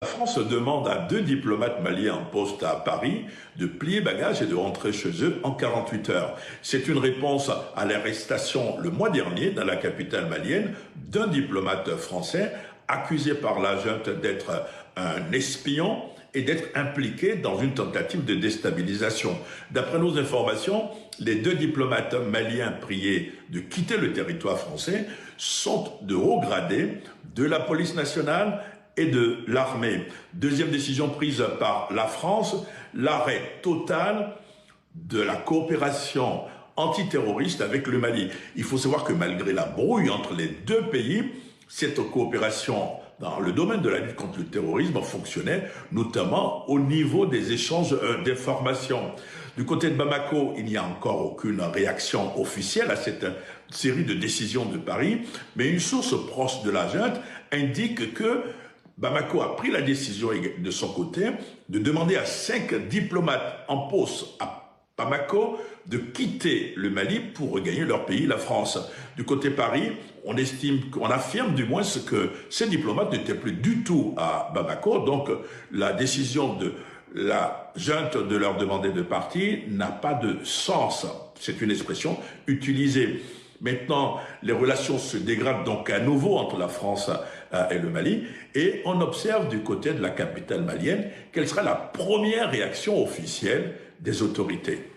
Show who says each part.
Speaker 1: La France demande à 2 diplomates maliens en poste à Paris de plier bagages et de rentrer chez eux en 48 heures. C'est une réponse à l'arrestation le mois dernier dans la capitale malienne d'un diplomate français accusé par la junte d'être un espion et d'être impliqué dans une tentative de déstabilisation. D'après nos informations, les 2 diplomates maliens priés de quitter le territoire français sont de haut gradés de la police nationale et de l'armée. Deuxième décision prise par la France, l'arrêt total de la coopération antiterroriste avec le Mali. Il faut savoir que malgré la brouille entre les deux pays, cette coopération dans le domaine de la lutte contre le terrorisme fonctionnait, notamment au niveau des échanges d'informations. Du côté de Bamako, il n'y a encore aucune réaction officielle à cette série de décisions de Paris, mais une source proche de la junte indique que Bamako a pris la décision de son côté de demander à 5 diplomates en poste à Bamako de quitter le Mali pour regagner leur pays, la France. Du côté Paris, on affirme du moins que ces diplomates n'étaient plus du tout à Bamako, donc la décision de la junte de leur demander de partir n'a pas de sens. C'est une expression utilisée. Maintenant, les relations se dégradent donc à nouveau entre la France et le Mali, et on observe du côté de la capitale malienne quelle sera la première réaction officielle des autorités.